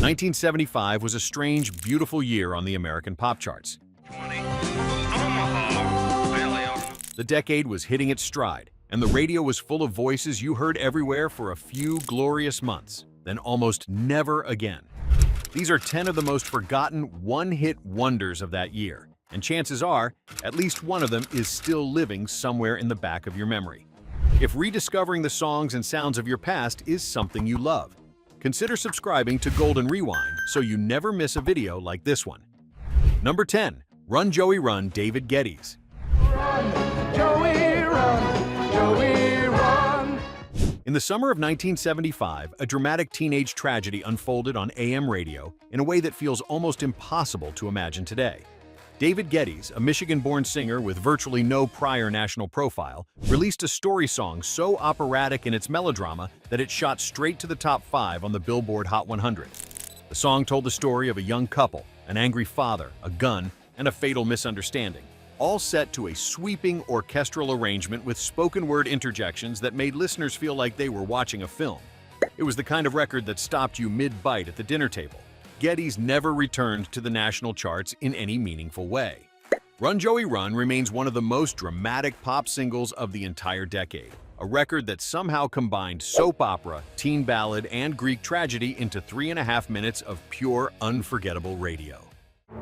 1975 was a strange, beautiful year on the American pop charts. The decade was hitting its stride, and the radio was full of voices you heard everywhere for a few glorious months, then almost never again. These are 10 of the most forgotten one-hit wonders of that year, and chances are, at least one of them is still living somewhere in the back of your memory. If rediscovering the songs and sounds of your past is something you love, consider subscribing to Golden Rewind so you never miss a video like this one. Number 10. Run Joey Run, David Geddes. Run, Joey, run, Joey, run. In the summer of 1975, a dramatic teenage tragedy unfolded on AM radio in a way that feels almost impossible to imagine today. David Geddes, a Michigan-born singer with virtually no prior national profile, released a story song so operatic in its melodrama that it shot straight to the top 5 on the Billboard Hot 100. The song told the story of a young couple, an angry father, a gun, and a fatal misunderstanding, all set to a sweeping orchestral arrangement with spoken-word interjections that made listeners feel like they were watching a film. It was the kind of record that stopped you mid-bite at the dinner table. Geddes never returned to the national charts in any meaningful way. Run Joey Run remains one of the most dramatic pop singles of the entire decade, a record that somehow combined soap opera, teen ballad, and Greek tragedy into 3.5 minutes of pure, unforgettable radio.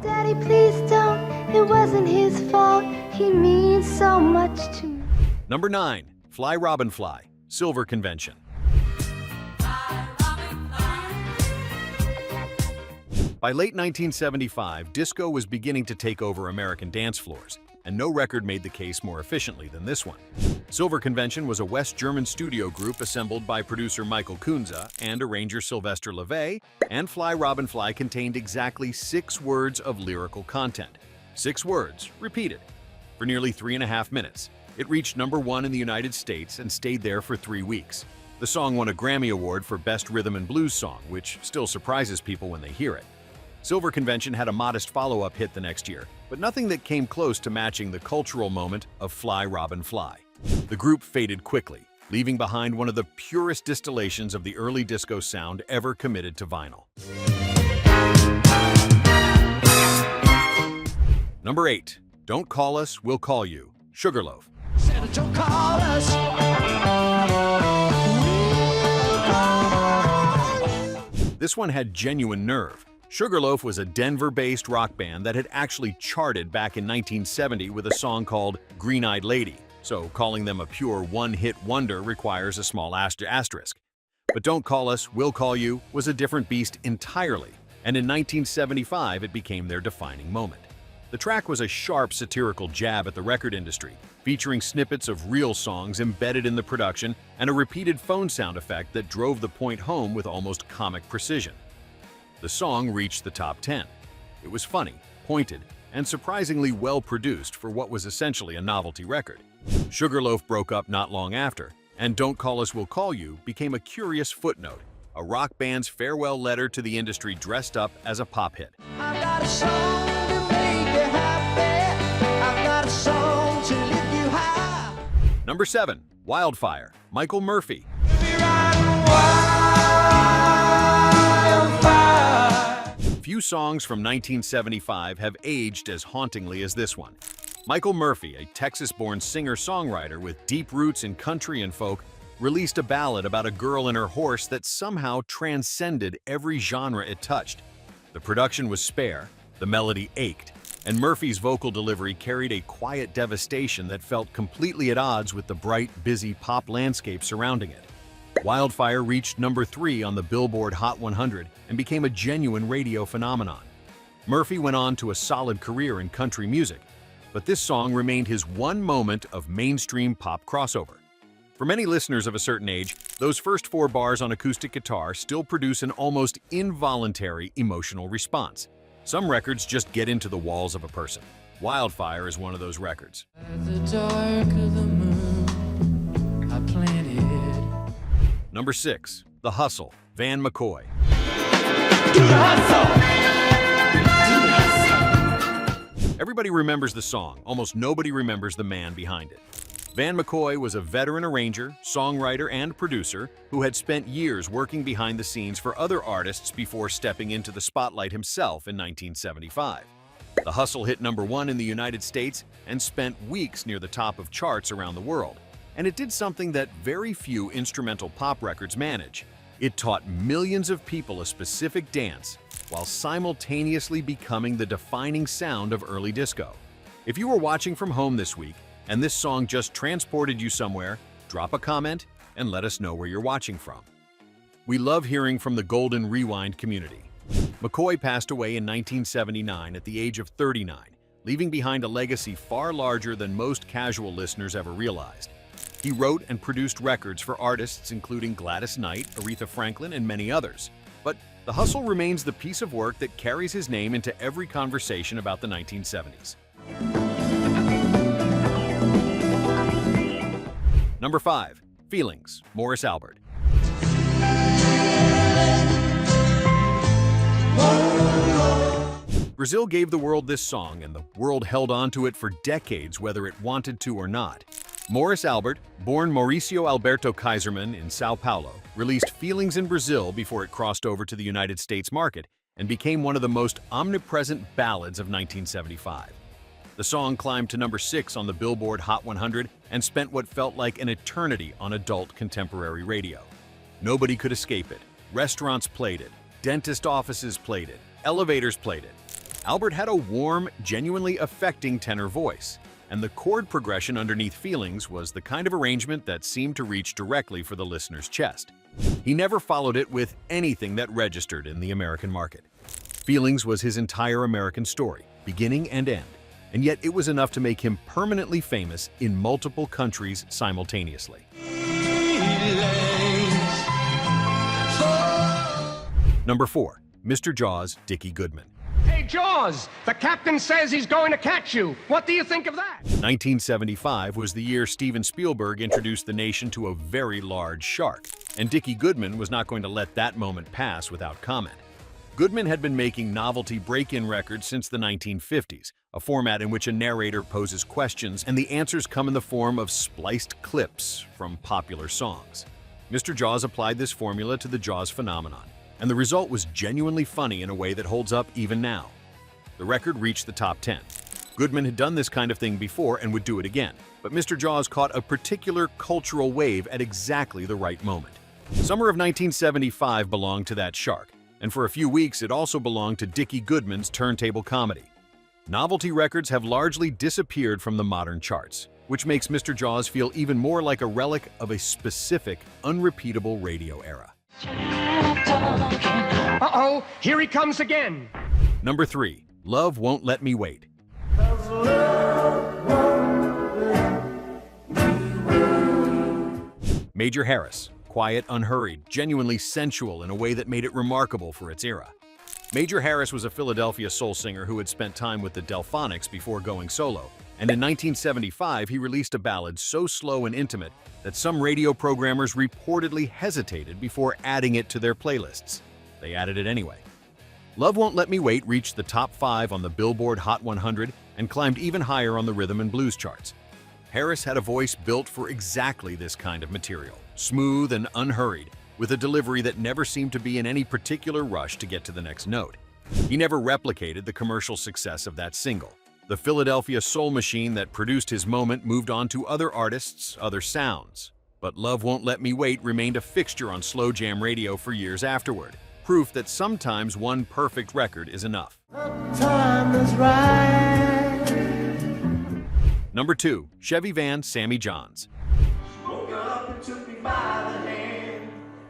Daddy, please don't. It wasn't his fault. He means so much to me. Number 9. Fly Robin Fly, Silver Convention. By late 1975, disco was beginning to take over American dance floors, and no record made the case more efficiently than this one. Silver Convention was a West German studio group assembled by producer Michael Kunze and arranger Sylvester LeVay, and Fly Robin Fly contained exactly 6 words of lyrical content. 6 words, repeated. For nearly 3.5 minutes, it reached number 1 in the United States and stayed there for 3 weeks. The song won a Grammy Award for Best Rhythm and Blues Song, which still surprises people when they hear it. Silver Convention had a modest follow-up hit the next year, but nothing that came close to matching the cultural moment of Fly Robin Fly. The group faded quickly, leaving behind one of the purest distillations of the early disco sound ever committed to vinyl. Number 8. Don't Call Us, We'll Call You, Sugarloaf. Don't call us. This one had genuine nerve. Sugarloaf was a Denver-based rock band that had actually charted back in 1970 with a song called Green-Eyed Lady, so calling them a pure one-hit wonder requires a small asterisk. But Don't Call Us, We'll Call You was a different beast entirely, and in 1975 it became their defining moment. The track was a sharp satirical jab at the record industry, featuring snippets of real songs embedded in the production and a repeated phone sound effect that drove the point home with almost comic precision. The song reached the top 10. It was funny, pointed, and surprisingly well-produced for what was essentially a novelty record. Sugarloaf broke up not long after, and Don't Call Us, We'll Call You became a curious footnote, a rock band's farewell letter to the industry dressed up as a pop hit. I've got a song to make you happy. I've got a song to lift you high. Number 7. Wildfire, Michael Murphy. Few songs from 1975 have aged as hauntingly as this one. Michael Murphy, a Texas-born singer-songwriter with deep roots in country and folk, released a ballad about a girl and her horse that somehow transcended every genre it touched. The production was spare, the melody ached, and Murphy's vocal delivery carried a quiet devastation that felt completely at odds with the bright, busy pop landscape surrounding it. Wildfire reached number 3 on the Billboard Hot 100 and became a genuine radio phenomenon. Murphy went on to a solid career in country music, but this song remained his one moment of mainstream pop crossover. For many listeners of a certain age, those first 4 bars on acoustic guitar still produce an almost involuntary emotional response. Some records just get into the walls of a person. Wildfire is one of those records. At the dark of the moon, I planted. Number 6. The Hustle, Van McCoy. Do the hustle. Do the hustle. Everybody remembers the song, almost nobody remembers the man behind it. Van McCoy was a veteran arranger, songwriter, and producer who had spent years working behind the scenes for other artists before stepping into the spotlight himself in 1975. The Hustle hit #1 in the United States and spent weeks near the top of charts around the world. And it did something that very few instrumental pop records manage. It taught millions of people a specific dance while simultaneously becoming the defining sound of early disco. If you were watching from home this week and this song just transported you somewhere, drop a comment and let us know where you're watching from. We love hearing from the Golden Rewind community. McCoy passed away in 1979 at the age of 39, leaving behind a legacy far larger than most casual listeners ever realized. He wrote and produced records for artists including Gladys Knight, Aretha Franklin, and many others. But The Hustle remains the piece of work that carries his name into every conversation about the 1970s. Number 5. Feelings, Morris Albert. Brazil gave the world this song, and the world held on to it for decades whether it wanted to or not. Morris Albert, born Mauricio Alberto Kaiserman in Sao Paulo, released Feelings in Brazil before it crossed over to the United States market and became one of the most omnipresent ballads of 1975. The song climbed to number 6 on the Billboard Hot 100 and spent what felt like an eternity on adult contemporary radio. Nobody could escape it. Restaurants played it. Dentist offices played it. Elevators played it. Albert had a warm, genuinely affecting tenor voice, and the chord progression underneath Feelings was the kind of arrangement that seemed to reach directly for the listener's chest. He never followed it with anything that registered in the American market. Feelings was his entire American story, beginning and end, and yet it was enough to make him permanently famous in multiple countries simultaneously. Number 4. Mr. Jaws, Dickie Goodman. Hey, Jaws! The captain says he's going to catch you. What do you think of that? 1975 was the year Steven Spielberg introduced the nation to a very large shark, and Dickie Goodman was not going to let that moment pass without comment. Goodman had been making novelty break-in records since the 1950s, a format in which a narrator poses questions and the answers come in the form of spliced clips from popular songs. Mr. Jaws applied this formula to the Jaws phenomenon, and the result was genuinely funny in a way that holds up even now. The record reached the top 10. Goodman had done this kind of thing before and would do it again, but Mr. Jaws caught a particular cultural wave at exactly the right moment. Summer of 1975 belonged to that shark, and for a few weeks it also belonged to Dickie Goodman's turntable comedy. Novelty records have largely disappeared from the modern charts, which makes Mr. Jaws feel even more like a relic of a specific, unrepeatable radio era. Uh-oh, here he comes again. Number 3. Love Won't Let Me Wait. Major Harris, quiet, unhurried, genuinely sensual in a way that made it remarkable for its era. Major Harris was a Philadelphia soul singer who had spent time with the Delphonics before going solo, and in 1975 he released a ballad so slow and intimate that some radio programmers reportedly hesitated before adding it to their playlists. They added it anyway. Love Won't Let Me Wait reached the top 5 on the Billboard Hot 100 and climbed even higher on the rhythm and blues charts. Harris had a voice built for exactly this kind of material, smooth and unhurried, with a delivery that never seemed to be in any particular rush to get to the next note. He never replicated the commercial success of that single. The Philadelphia soul machine that produced his moment moved on to other artists, other sounds. But Love Won't Let Me Wait remained a fixture on slow jam radio for years afterward, proof that sometimes one perfect record is enough. Time is right. Number 2. Chevy Van, Sammy Johns. Woke up and took me by the hand.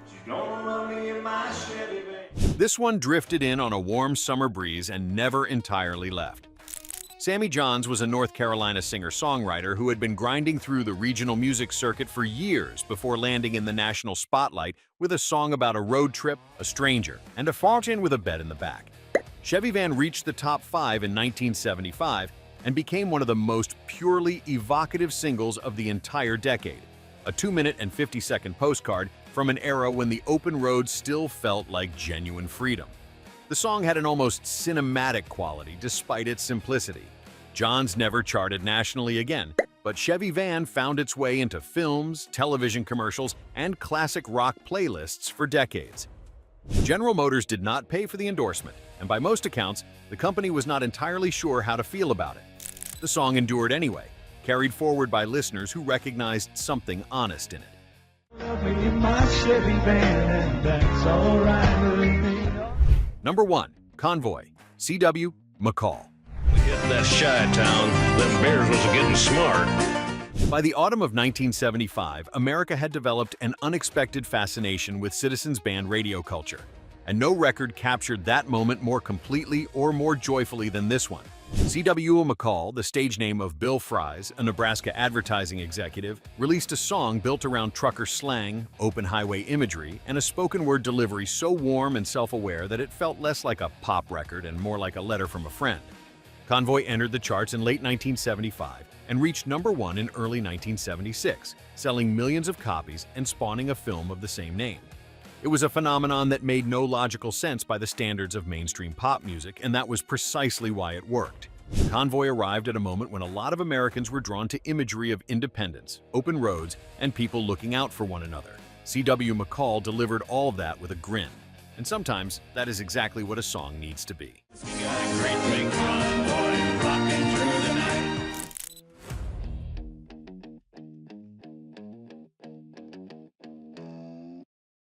She's gonna run me in my Chevy van. This one drifted in on a warm summer breeze and never entirely left. Sammy Johns was a North Carolina singer-songwriter who had been grinding through the regional music circuit for years before landing in the national spotlight with a song about a road trip, a stranger, and a fountain with a bed in the back. Chevy Van reached the top 5 in 1975 and became one of the most purely evocative singles of the entire decade, a 2-minute and 50-second postcard from an era when the open road still felt like genuine freedom. The song had an almost cinematic quality despite its simplicity. Johns never charted nationally again, But Chevy Van found its way into films, television commercials, and classic rock playlists for decades. General Motors did not pay for the endorsement, and by most accounts, the company was not entirely sure how to feel about it. The song endured anyway, carried forward by listeners who recognized something honest in it. Number 1. Convoy, C.W. McCall. We hit that Chi-town, them bears was getting smart. By the autumn of 1975, America had developed an unexpected fascination with citizens band radio culture, and no record captured that moment more completely or more joyfully than this one. C.W. McCall, the stage name of Bill Fries, a Nebraska advertising executive, released a song built around trucker slang, open highway imagery, and a spoken-word delivery so warm and self-aware that it felt less like a pop record and more like a letter from a friend. Convoy entered the charts in late 1975 and reached number 1 in early 1976, selling millions of copies and spawning a film of the same name. It was a phenomenon that made no logical sense by the standards of mainstream pop music, and that was precisely why it worked. Convoy arrived at a moment when a lot of Americans were drawn to imagery of independence, open roads, and people looking out for one another. C.W. McCall delivered all of that with a grin. And sometimes, that is exactly what a song needs to be. You got a great big